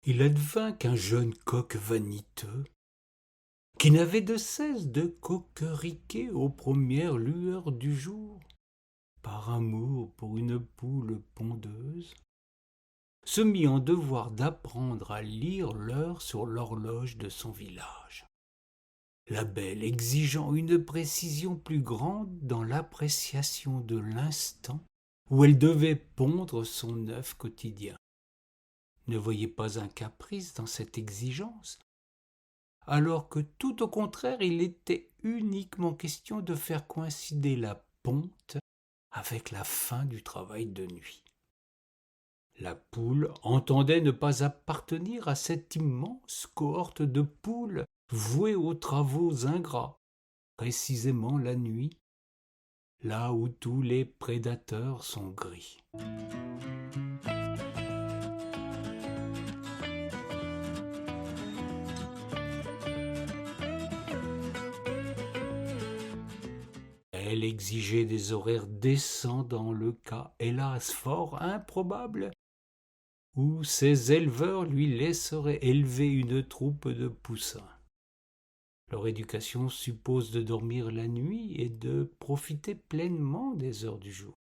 Il advint qu'un jeune coq vaniteux, qui n'avait de cesse de coqueriquer aux premières lueurs du jour, par amour pour une poule pondeuse, se mit en devoir d'apprendre à lire l'heure sur l'horloge de son village. La belle exigeant une précision plus grande dans l'appréciation de l'instant où elle devait pondre son œuf quotidien. Ne voyez pas un caprice dans cette exigence, alors que tout au contraire il était uniquement question de faire coïncider la ponte avec la fin du travail de nuit. La poule entendait ne pas appartenir à cette immense cohorte de poules vouées aux travaux ingrats, précisément la nuit, là où tous les prédateurs sont gris. Elle exigeait des horaires décents dans le cas, hélas, fort improbable, où ses éleveurs lui laisseraient élever une troupe de poussins. Leur éducation suppose de dormir la nuit et de profiter pleinement des heures du jour.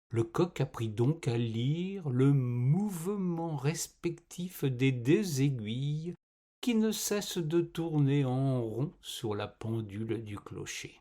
Le coq apprit donc à lire le mouvement respectif des deux aiguilles qui ne cessent de tourner en rond sur la pendule du clocher.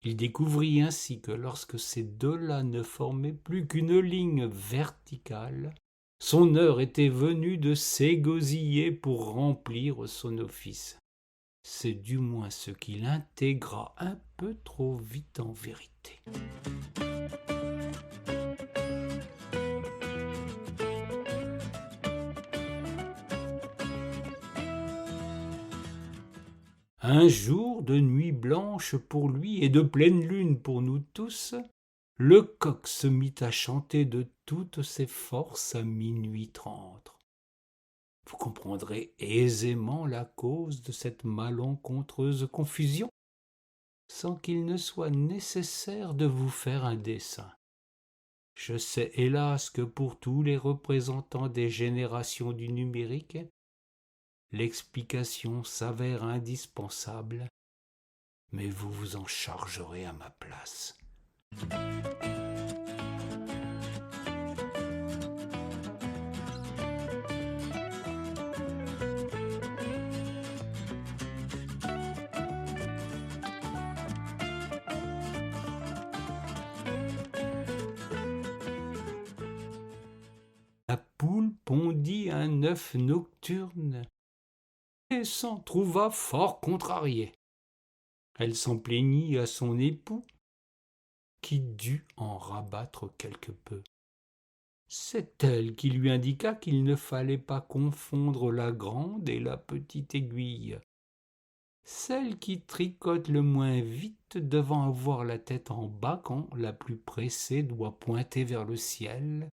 Il découvrit ainsi que lorsque ces deux-là ne formaient plus qu'une ligne verticale, son heure était venue de s'égosiller pour remplir son office. C'est du moins ce qu'il intégra un peu trop vite en vérité. Un jour de nuit blanche pour lui et de pleine lune pour nous tous, le coq se mit à chanter de toutes ses forces à minuit 30. Vous comprendrez aisément la cause de cette malencontreuse confusion, sans qu'il ne soit nécessaire de vous faire un dessin. Je sais hélas que pour tous les représentants des générations du numérique, l'explication s'avère indispensable, mais vous vous en chargerez à ma place. La poule pondit un œuf nocturne et s'en trouva fort contrariée. Elle s'en plaignit à son époux, qui dut en rabattre quelque peu. C'est elle qui lui indiqua qu'il ne fallait pas confondre la grande et la petite aiguille. Celle qui tricote le moins vite devant avoir la tête en bas quand la plus pressée doit pointer vers le ciel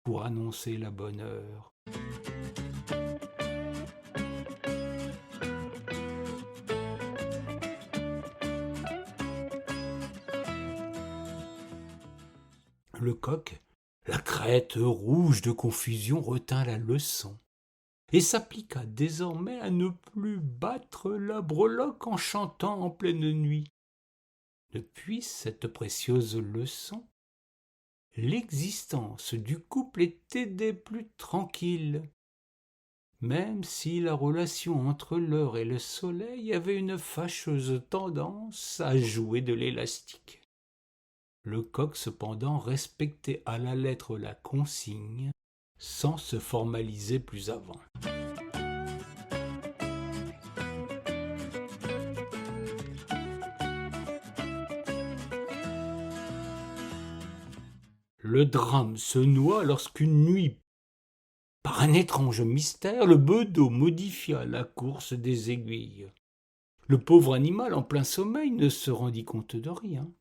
pour annoncer la bonne heure. Le coq, la crête rouge de confusion, retint la leçon et s'appliqua désormais à ne plus battre la breloque en chantant en pleine nuit. Depuis cette précieuse leçon, l'existence du couple était des plus tranquilles, même si la relation entre l'heure et le soleil avait une fâcheuse tendance à jouer de l'élastique. Le coq cependant respectait à la lettre la consigne, sans se formaliser plus avant. Le drame se noua lorsqu'une nuit, par un étrange mystère, le bedeau modifia la course des aiguilles. Le pauvre animal, en plein sommeil, ne se rendit compte de rien.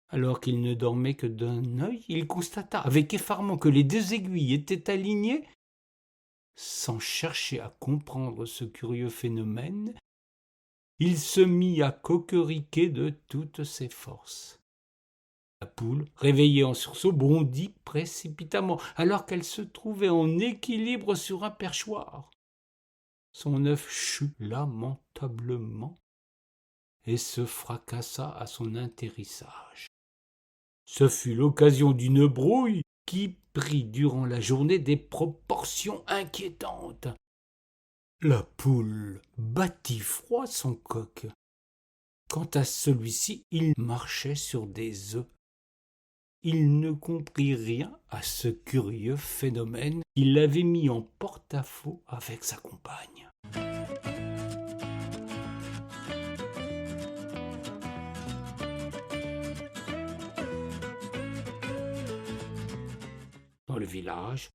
Alors qu'il ne dormait que d'un œil, il constata avec effarement que les deux aiguilles étaient alignées. Sans chercher à comprendre ce curieux phénomène, il se mit à coqueriquer de toutes ses forces. La poule, réveillée en sursaut, bondit précipitamment, alors qu'elle se trouvait en équilibre sur un perchoir. Son œuf chut lamentablement et se fracassa à son atterrissage. Ce fut l'occasion d'une brouille qui prit durant la journée des proportions inquiétantes. La poule battit froid son coq. Quant à celui-ci, il marchait sur des œufs. Il ne comprit rien à ce curieux phénomène qui l'avait mis en porte-à-faux avec sa compagne. Dans le village,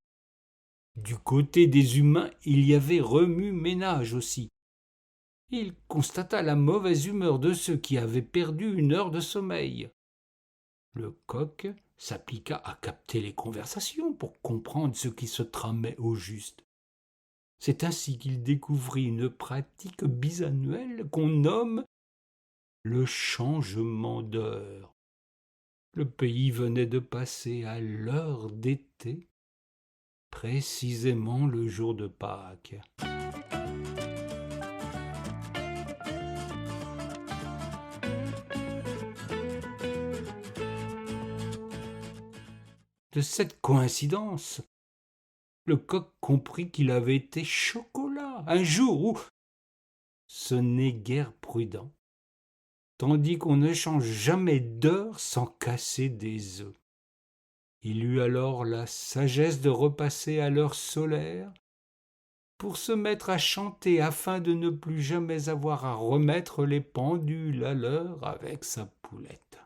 du côté des humains, il y avait remue-ménage aussi. Il constata la mauvaise humeur de ceux qui avaient perdu une heure de sommeil. Le coq s'appliqua à capter les conversations pour comprendre ce qui se tramait au juste. C'est ainsi qu'il découvrit une pratique bisannuelle qu'on nomme le changement d'heure. Le pays venait de passer à l'heure d'été, précisément le jour de Pâques. De cette coïncidence, le coq comprit qu'il avait été chocolat un jour où ce n'est guère prudent, tandis qu'on ne change jamais d'heure sans casser des œufs. Il eut alors la sagesse de repasser à l'heure solaire pour se mettre à chanter afin de ne plus jamais avoir à remettre les pendules à l'heure avec sa poulette.